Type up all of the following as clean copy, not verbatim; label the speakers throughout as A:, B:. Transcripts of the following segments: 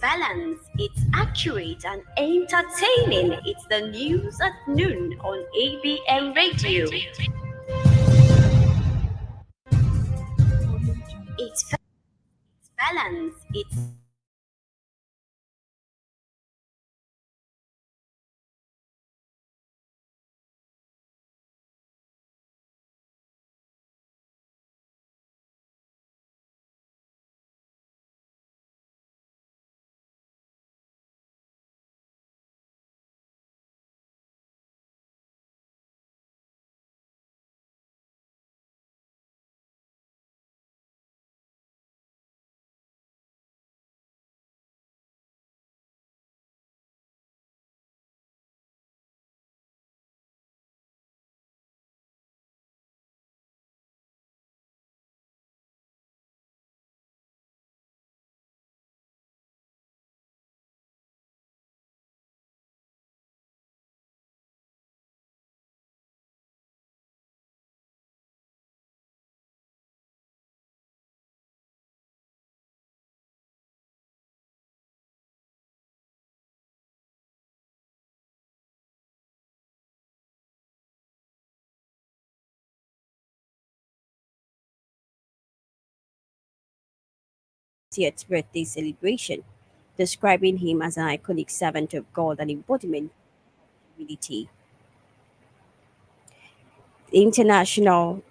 A: balanced, it's accurate and entertaining. It's the news at noon on ABM Radio. It's balanced, it's
B: Yet birthday celebration, describing him as an iconic servant of God and embodiment of humility. International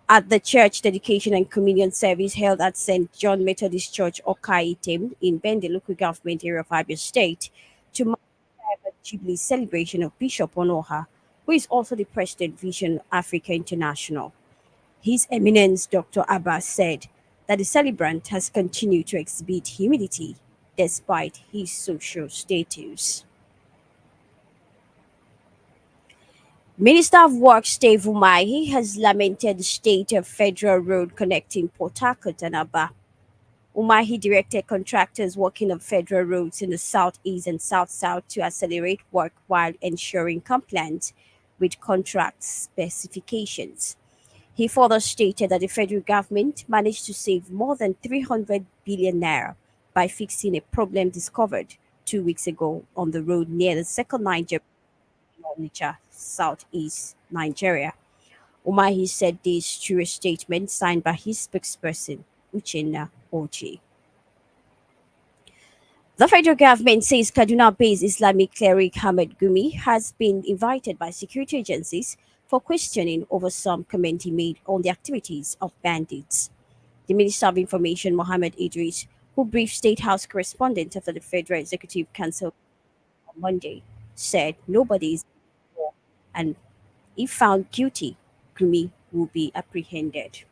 B: at the church dedication and communion service held at St. John Methodist Church, Okaitem, in Bende local government area of Abia State, to mark the Jubilee celebration of Bishop Onoha, who is also the president Vision Africa International. His Eminence Dr. Abbas said that the celebrant has continued to exhibit humility despite his social status. Minister of Works Dave Umahi has lamented the state of federal road connecting Port Harcourt and Aba. Umahi directed contractors working on federal roads in the southeast and south-south to accelerate work while ensuring compliance with contract specifications. He further stated that the federal government managed to save more than 300 billion naira by fixing a problem discovered 2 weeks ago on the road near the second Niger Onitsha, southeast Nigeria. Umahi said this through a statement signed by his spokesperson, Uchenna Oji. The federal government says Kaduna-based Islamic cleric Ahmed Gumi has been invited by security agencies for questioning over some comment he made on the activities of bandits. The Minister of Information, Mohammed Idris, who briefed State House correspondents after the Federal Executive Council on Monday, said nobody is and if found guilty, Gumi will be apprehended.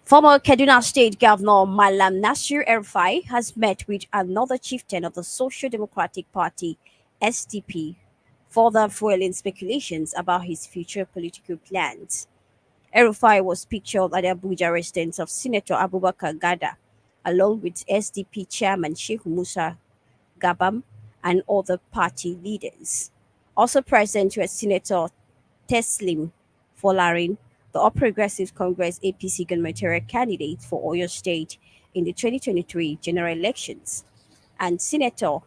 B: Former Kaduna State Governor Malam Nasir Erfai has met with another chieftain of the Social Democratic Party, SDP, further fueling speculations about his future political plans. Erfai was pictured at the Abuja residence of Senator Abubakar Gada, along with SDP Chairman Sheikh Musa Gabam and other party leaders. Also present were Senator Teslim Folarin, the All Progressive Congress APC gubernatorial candidate for Oyo State in the 2023 general elections, and Senator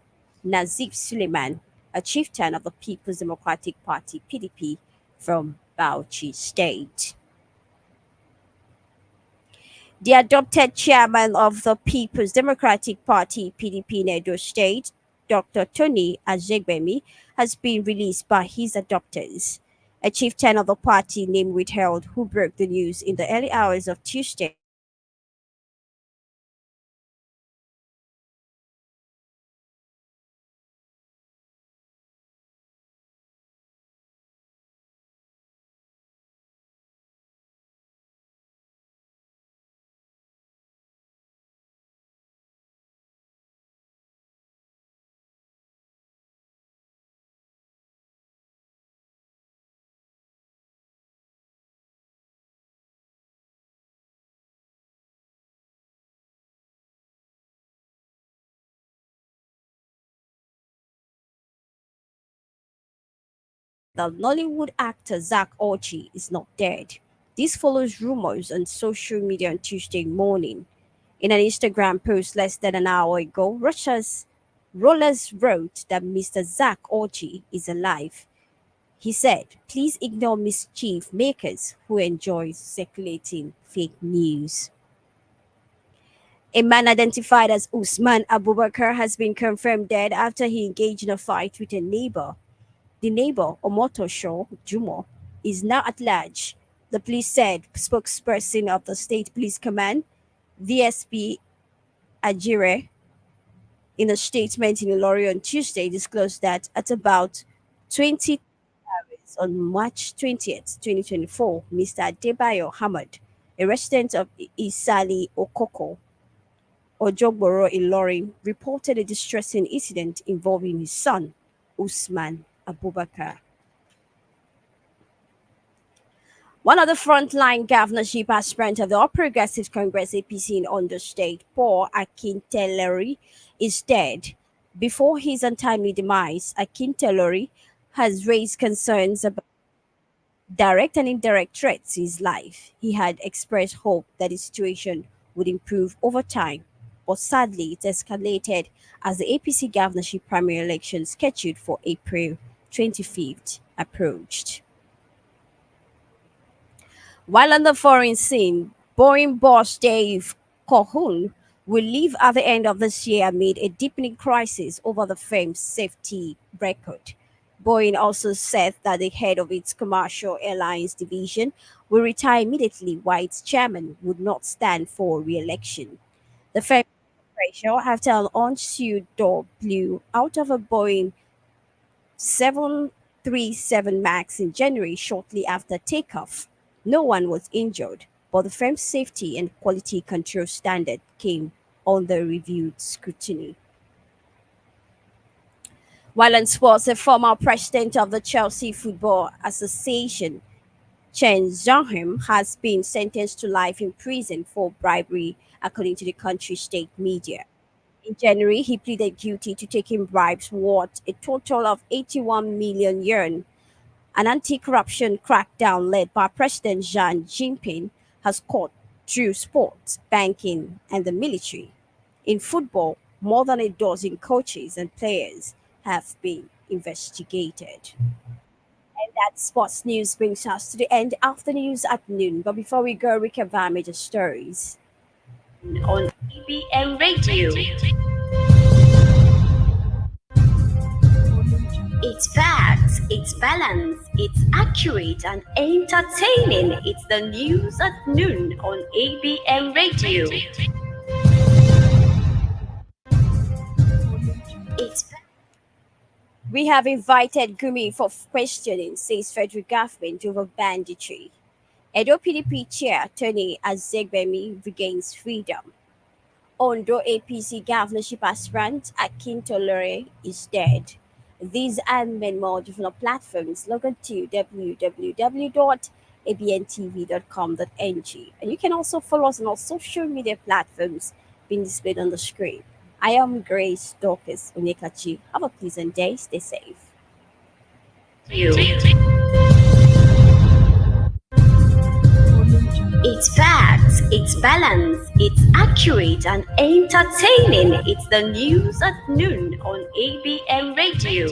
B: Nazif Suleiman, a chieftain of the People's Democratic Party PDP from Bauchi State. The adopted chairman of the People's Democratic Party PDP in Edo State, Dr. Tony Azegbemi, has been released by his adopters. A chieftain of the party name withheld who broke the news in the early hours of Tuesday that Nollywood actor Zach Orchie is not dead. This follows rumors on social media on Tuesday morning. In an Instagram post less than an hour ago, Russia's Rollers wrote that Mr. Zach Orji is alive. He said, please ignore mischief makers who enjoy circulating fake news. A man identified as Usman Abubakar has been confirmed dead after he engaged in a fight with a neighbor. The neighbor, Omotosho Jumo, is now at large. The police said spokesperson of the State Police Command, VSP Ajire, in a statement in Ilori on Tuesday, disclosed that at about 20 hours on March 20th, 2024, Mr. Adebayo Hamad, a resident of Isali Okoko, Ojogboro Ilorin, reported a distressing incident involving his son, Usman Abubakar. One of the frontline governorship aspirants of the All Progressive Congress APC in Ondo State, Paul Akintelori, is dead. Before his untimely demise, Akintelori has raised concerns about direct and indirect threats to his life. He had expressed hope that the situation would improve over time, but sadly it escalated as the APC governorship primary election scheduled for April 25th approached. While on the foreign scene, Boeing boss Dave Calhoun will leave at the end of this year amid a deepening crisis over the firm's safety record. Boeing also said that the head of its commercial airlines division will retire immediately, while its chairman would not stand for re-election. The firm pressure after an unsued door blew out of a Boeing 737 MAX in January shortly after takeoff. No one was injured, but the firm's safety and quality control standard came under reviewed scrutiny. While on sports, the former president of the Chelsea Football Association, Chen Zhanghem, has been sentenced to life in prison for bribery, according to the country's state media. In January, he pleaded guilty to taking bribes worth a total of 81 million yuan. An anti-corruption crackdown led by President Xi Jinping has cut through sports, banking, and the military. In football, more than a dozen coaches and players have been investigated. And that sports news brings us to the end of the news at noon. But before we go, recap our major stories.
A: On ABM Radio. It's facts, it's balanced, it's accurate and entertaining. It's the news at noon on ABM Radio.
B: We have invited Gumi for questioning, says federal government over banditry. Edo PDP chair Tony Azegbemi regains freedom. Ondo APC governorship aspirant Akintolore is dead. These and many more different platforms. Log on to www.abntv.com.ng. And you can also follow us on our social media platforms being displayed on the screen. I am Grace Dorcas Onyekachi. Have a pleasant day. Stay safe.
A: It's facts, it's balanced, it's accurate and entertaining. It's the news at noon on ABM Radio.